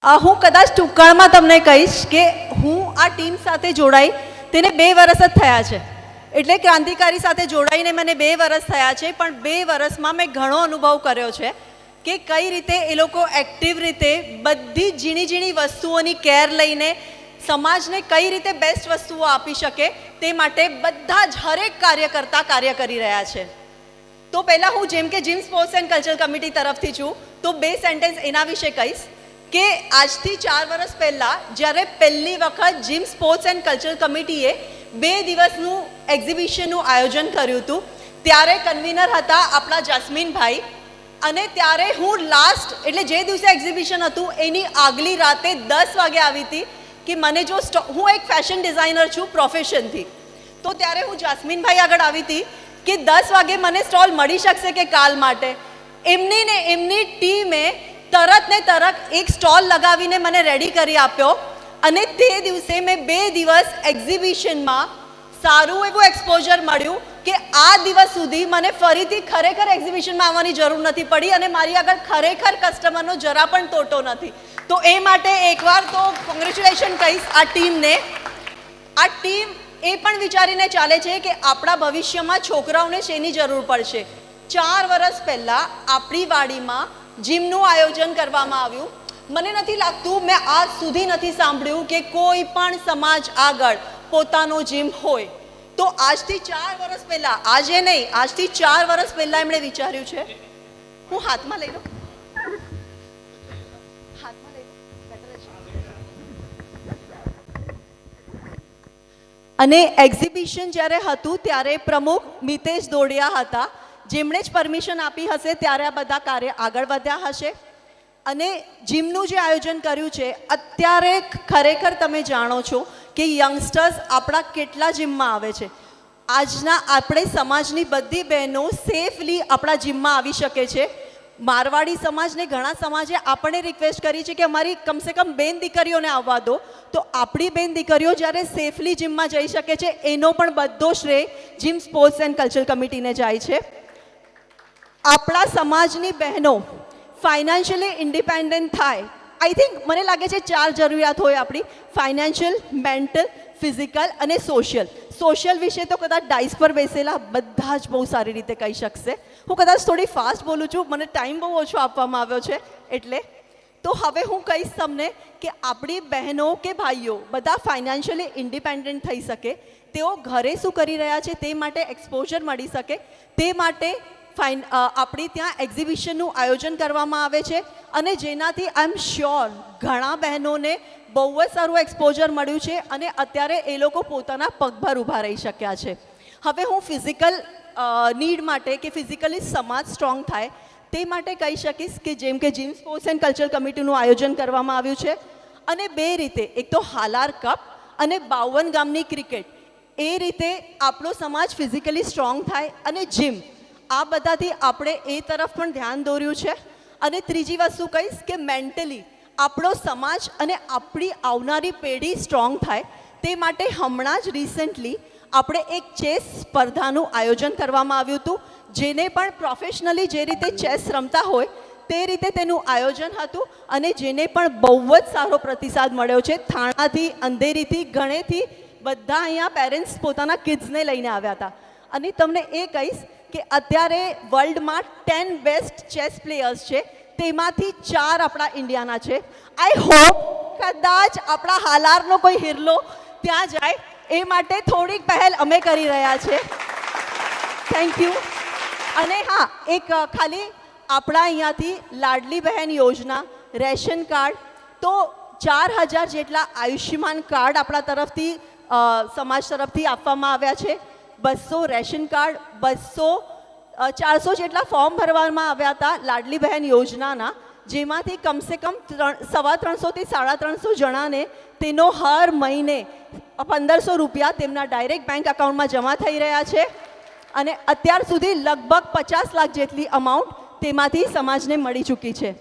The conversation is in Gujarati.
હું કદાચ ટૂંકાણમાં તમને કહીશ કે હું આ ટીમ સાથે જોડાઈ તેને 2 વર્ષ જ થયા છે. એટલે ક્રાંતિકારી સાથે જોડાઈને મને 2 વર્ષ થયા છે, પણ 2 વર્ષમાં મેં ઘણો અનુભવ કર્યો છે કે કઈ રીતે એ લોકો એક્ટિવ રીતે બધી ઝીણી ઝીણી વસ્તુઓની કેર લઈને સમાજને કઈ રીતે બેસ્ટ વસ્તુઓ આપી શકે તે માટે બધા જ હરેક કાર્યકર્તા કાર્ય કરી રહ્યા છે. તો પહેલાં હું જેમ કે gym sports and culture committee તરફથી છું, તો 2 સેન્ટેન્સ એના વિશે કહીશ કે આજથી 4 વર્ષ પહેલાં જ્યારે પહેલી વખત જીમ સ્પોર્ટ્સ એન્ડ કલ્ચર કમિટીએ 2 દિવસનું એક્ઝિબિશનનું આયોજન કર્યું હતું, ત્યારે કન્વીનર હતા આપણા જાસ્મીનભાઈ. અને ત્યારે હું લાસ્ટ એટલે જે દિવસે એક્ઝિબિશન હતું એની આગલી રાતે 10 વાગે આવી હતી કે મને જો હું એક ફેશન ડિઝાઇનર છું પ્રોફેશનથી, તો ત્યારે હું જાસ્મીનભાઈ આગળ આવી હતી કે 10 વાગે મને સ્ટોલ મળી શકશે કે કાલ માટે. એમની ટીમે તરત ને તરત એક સ્ટોલ લગાવીને મને રેડી કરી આપ્યો અને તે દિવસે મેં 2 દિવસ એક્ઝિબિશનમાં સારું એવું એક્સપોઝર મળ્યું કે આ દિવસ સુધી મને ફરીથી ખરેખર એક્ઝિબિશનમાં આવવાની જરૂર નથી પડી અને મારી આગળ ખરેખર કસ્ટમરનો જરા પણ તોટો નથી. તો એ માટે એકવાર તો કોંગ્રેચ્યુલેશન કહીશ આ ટીમને. આ ટીમ એ પણ વિચારીને ચાલે છે કે આપણા ભવિષ્યમાં છોકરાઓને શેની જરૂર પડશે. 4 વર્ષ પહેલાં આપણી વાડીમાં જીમનું આયોજન કરવામાં આવ્યું. મને નથી લાગતું, મેં આજ સુધી નથી સાંભળ્યું કે કોઈ પણ સમાજ આગળ પોતાનો જીમ હોય. તો આજથી 4 વર્ષ પહેલાં, આજે નહીં, આજથી 4 વર્ષ પહેલાં એમણે વિચાર્યું છે. હું હાથમાં લઈ લઉં, હાથમાં લઈ લઉં. અને એક્ઝિબિશન જ્યારે હતું ત્યારે પ્રમુખ મિતેશ દોડિયા હતા, જેમણે જ પરમિશન આપી હશે ત્યારે આ બધા કાર્ય આગળ વધ્યા હશે. અને જીમનું જે આયોજન કર્યું છે, અત્યારે ખરેખર તમે જાણો છો કે યંગસ્ટર્સ આપણા કેટલા જીમમાં આવે છે. આજના આપણે સમાજની બધી બહેનો સેફલી આપણા જીમમાં આવી શકે છે. મારવાડી સમાજને ઘણા સમાજે આપણે રિક્વેસ્ટ કરી છે કે અમારી કમસે કમ બેન દીકરીઓને આવવા દો, તો આપણી બેન દીકરીઓ જ્યારે સેફલી જીમમાં જઈ શકે છે એનો પણ બધો શ્રેય જીમ સ્પોર્ટ્સ એન્ડ કલ્ચર કમિટીને જાય છે. આપણા સમાજની બહેનો ફાઇનાન્શિયલી ઇન્ડિપેન્ડન્ટ થાય. આઈ થિંક મને લાગે છે 4 જરૂરિયાત હોય આપણી: ફાઇનાન્શિયલ, મેન્ટલ, ફિઝિકલ અને સોશિયલ. સોશિયલ વિશે તો કદાચ ડાઇસ પર બેસેલા બધા જ બહુ સારી રીતે કહી શકશે. હું કદાચ થોડી ફાસ્ટ બોલું છું, મને ટાઈમ બહુ ઓછો આપવામાં આવ્યો છે એટલે. તો હવે હું કહીશ તમને કે આપણી બહેનો કે ભાઈઓ બધા ફાઇનાન્શિયલી ઇન્ડિપેન્ડન્ટ થઈ શકે, તેઓ ઘરે શું કરી રહ્યા છે તે માટે એક્સપોઝર મળી શકે, તે માટે આપણી ત્યાં એક્ઝિબિશનનું આયોજન કરવામાં આવે છે. અને જેનાથી આઈ એમ શ્યોર ઘણા બહેનોને બહુ જ સારું એક્સપોઝર મળ્યું છે અને અત્યારે એ લોકો પોતાના પગભર ઊભા રહી શક્યા છે. હવે હું ફિઝિકલ નીડ માટે કે ફિઝિકલી સમાજ સ્ટ્રોંગ થાય તે માટે કહી શકીશ કે જેમ કે જીમ સ્પોર્ટ્સ એન્ડ કલ્ચર કમિટીનું આયોજન કરવામાં આવ્યું છે અને 2 રીતે, એક તો હાલાર કપ અને 52 ગામની ક્રિકેટ, એ રીતે આપણો સમાજ ફિઝિકલી સ્ટ્રોંગ થાય. અને જીમ, આ બધાથી આપણે એ તરફ પણ ધ્યાન દોર્યું છે. અને ત્રીજી વસ્તુ કહીશ કે મેન્ટલી આપણો સમાજ અને આપણી આવનારી પેઢી સ્ટ્રોંગ થાય તે માટે હમણાં જ રિસેન્ટલી આપણે એક ચેસ સ્પર્ધાનું આયોજન કરવામાં આવ્યું હતું, જેને પણ પ્રોફેશનલી જે રીતે ચેસ રમતા હોય તે રીતે તેનું આયોજન હતું અને જેને પણ બહુ જ સારો પ્રતિસાદ મળ્યો છે. થાણાથી, અંધેરીથી, ગણેથી બધા અહીંયા પેરેન્ટ્સ પોતાના કિડ્સને લઈને આવ્યા હતા. અને તમને એ કહીશ કે અત્યારે વર્લ્ડમાં 10 બેસ્ટ ચેસ પ્લેયર્સ છે, તેમાંથી 4 આપણા ઇન્ડિયાના છે. આઈ હોપ કદાચ આપણા હાલારનો કોઈ હિરલો ત્યાં જાય, એ માટે થોડીક પહેલ અમે કરી રહ્યા છે. Thank you. અને હા, એક ખાલી આપણા અહીંયાથી લાડલી બહેન યોજના, રેશન કાર્ડ, તો 4000 જેટલા આયુષ્યમાન કાર્ડ આપણા તરફથી સમાજ તરફથી આપવામાં આવ્યા છે. 200 રેશન કાર્ડ, 400 જેટલા ફોર્મ ભરવામાં આવ્યા હતા લાડલી બહેન યોજનાના, જેમાંથી કમસે કમ 350 થી 350 જણાને તેનો હર મહિને 1500 રૂપિયા તેમના ડાયરેક્ટ બેંક એકાઉન્ટમાં જમા થઈ રહ્યા છે. અને અત્યાર સુધી લગભગ 50 લાખ જેટલી અમાઉન્ટ તેમાંથી સમાજને મળી ચૂકી છે.